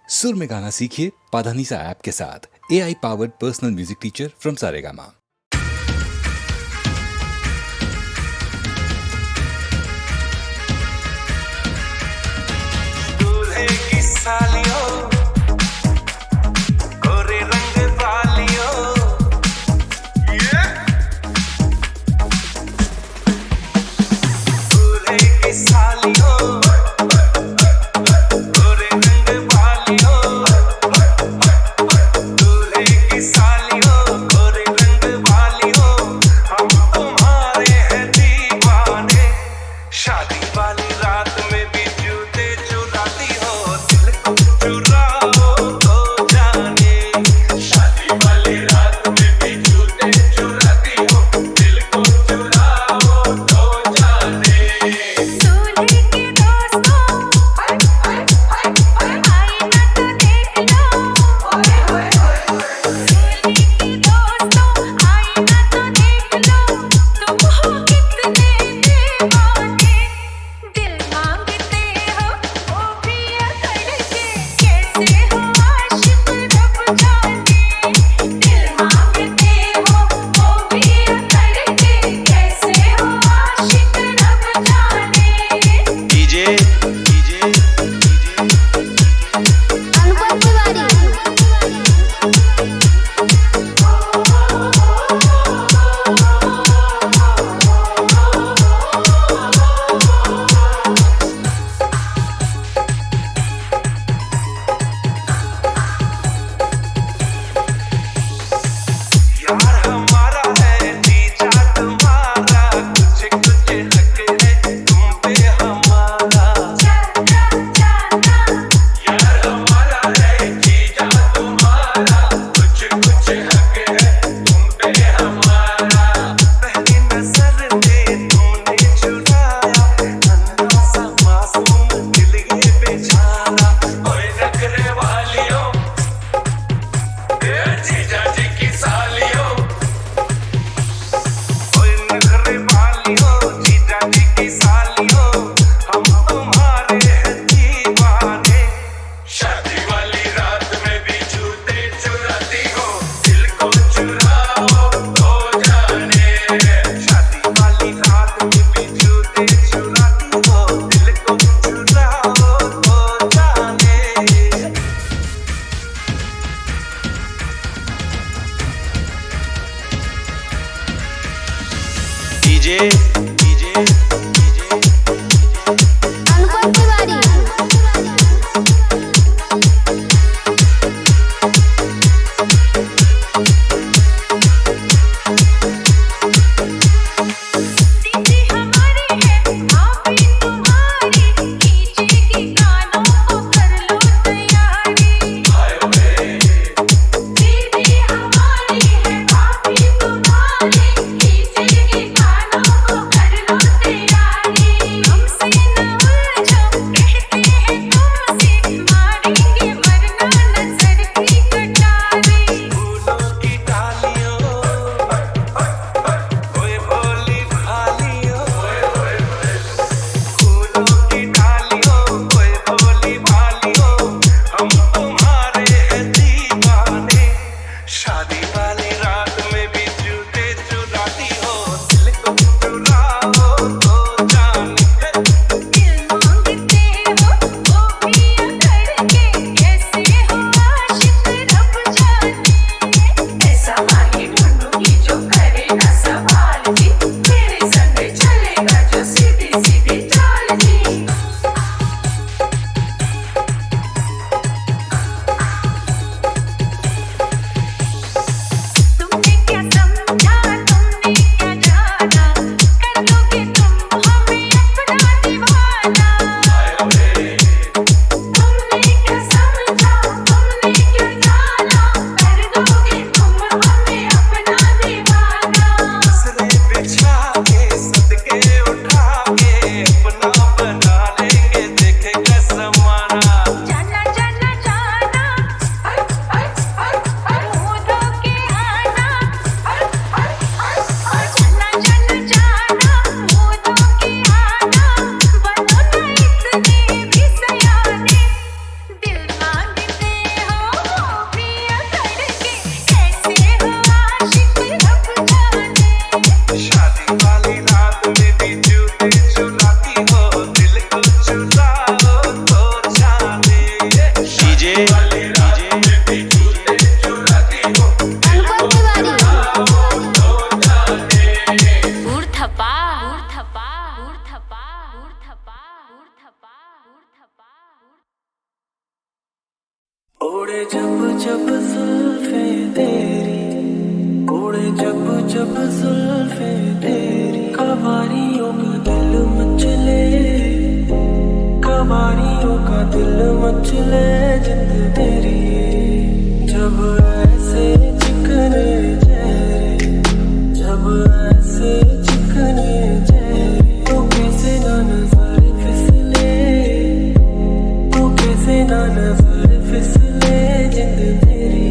सुर में गाना सीखिए पाधानीसा ऐप के साथ। AI powered personal music teacher from Saregama. दूल्हे की सालियों गोरे रंग वालियों दूल्हे की सालियों गोरे रंग वालियों दूल्हे की सालियों गोरे रंग वालियों हम तुम्हारे हैं दीवाने। शादी वाली रात में भी जूते चुराती हो दिल को चुराओ तो जाने। शादी वाली रात में भी जूते चुराती हो दिल को चुराओ तो जाने। दूल्हे के दोस्तों आईना तो देख लो। दूल्हे के दोस्तों आईना तो देख लो। तुम हो कितने दीवाने। दिल मांगते हो वो भी करके कैसे हो आशिक रब जाने। दिल मांगते हो वो भी करके कैसे हो आशिक रब जाने। डीजे अनुपम तिवारी यार हमारा है जीजा तुम्हारा कुछ कुछ हक है तुम पे हमारा। यार हमारा है जीजा तुम्हारा कुछ कुछ हक है तुम पे हमारा। पहली नजर में तुमने चुराया अन्ना सा मासूम दिल ये बेचारा। ओए नखरे वालियों जीजा जी की सालियों ओए नखरे वालियों जीजा जी की सालियों हम तुम्हारे हैं दीवाने। शादी वाली रात में भी जूते चुराती हो दिल को चुराओ तो जाने। शादी वाली रात में भी जूते चुराती हो दिल को चुराओ तो जाने। डीजे अनुपम तिवारी दीदी हमारी है आप ही तुम्हारी कीजिएगी गानों को कर लो तैयारी। दीदी हमारी है आप ही तुम्हारी कीजिएगी गानों को कर लो तैयारी। हमसे न उलझो कहते हैं तुमसे मारेंगे वरना नजर की कटारी। फूलों की डालियों ओए भोली भालियों फूलों की डालियों ओए भोली भालियों हम तुम्हारे हैं दीवाने। शादी वाली रात में भी जूते चुराती हो दिल को चुराओ तो जाने। दिल मांगते हो वो भी करके कैसे हो आशिक रब जाने। ऐसा माही ढूंढूंगी जो करे ना सवाल जी मेरे संग चलेगा जो सीधी सीधी चाल जी। उड़े जब जब जुल्फे तेरी, उड़े जब जब जुल्फे तेरी, कवारियों का दिल मचले, कवारियों का दिल मचले जिंद मेरी। जब ऐसे चिकने चेहरे, जब ऐसे चिकने चेहरे, तो कैसे ना नजर फिसले, तो कैसे ना नजर फिसले जिंद मेरी।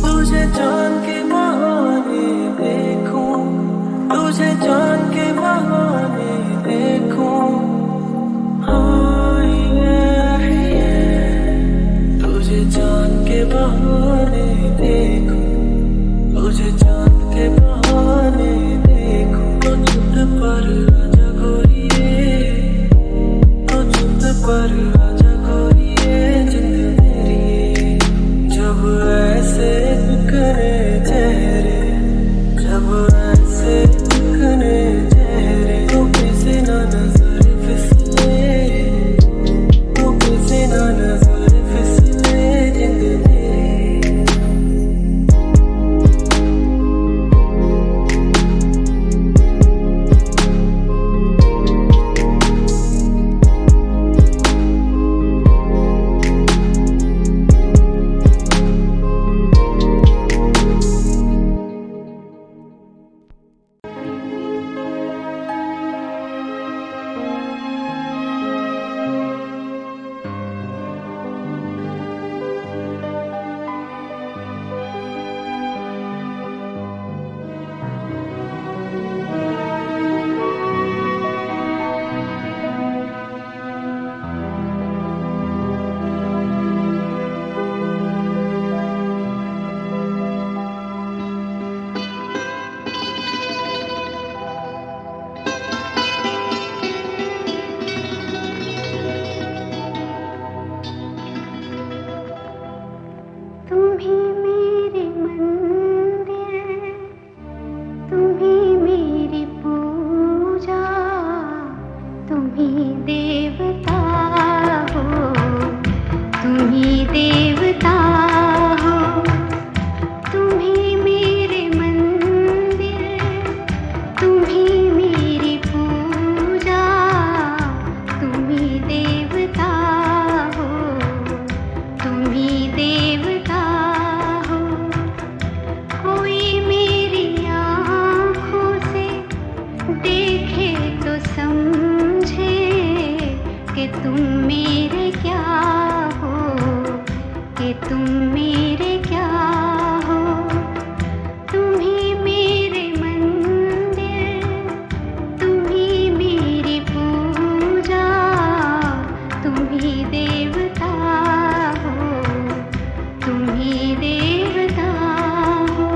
तुझे जान के बहाने देखूं, तुझे जान के बहाने देखूं, हाय तुझे जान के बहाने देखूं, तुझे जान के बहाने देखूं, तो चुप पर आजा गोरिए, तो चुप पर आजा गोरिए जिंद मेरी। जब ऐसे चिकने चेहरे, जब ऐसे चिकने चेहरे, तो कैसे ना नजर फिसले, तो कैसे ना नजर फिसले जिंद मेरी। तुम ही मेरे मंदिर, तुम ही मेरी पूजा, तुम ही देवता हो, तुम ही देवता हो। तुम ही मेरे मंदिर, तुम ही मेरी पूजा, तुम ही देवता हो, तुम ही देवता हो। कोई मेरी आँखों से देखे तो समझे कि तुम मेरे क्या हो, कि तुम मेरे क्या हो। तुम ही मेरे मंदिर, तुम ही मेरी पूजा, तुम ही देवता हो, तुम ही देवता हो।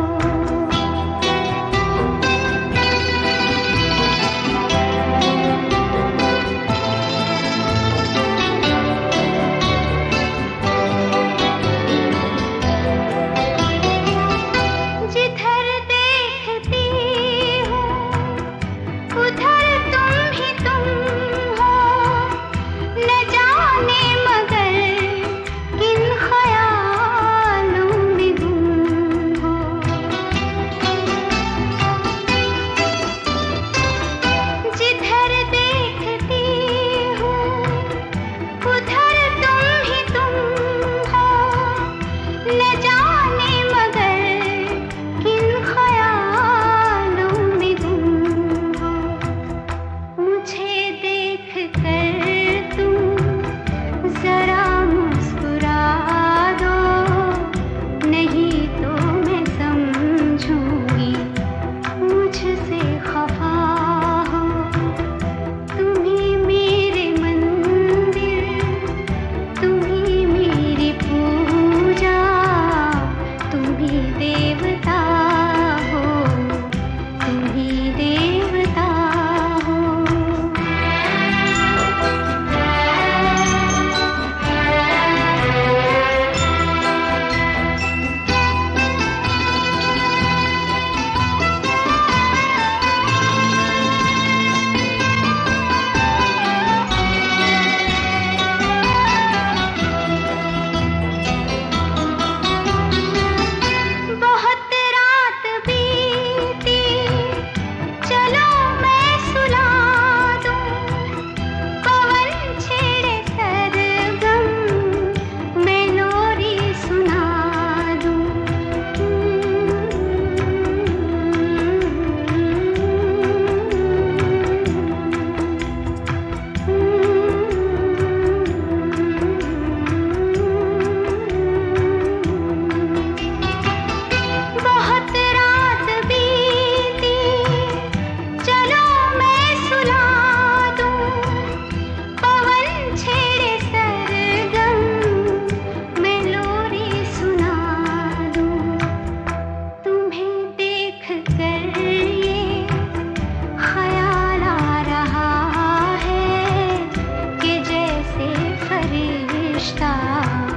रिश्ता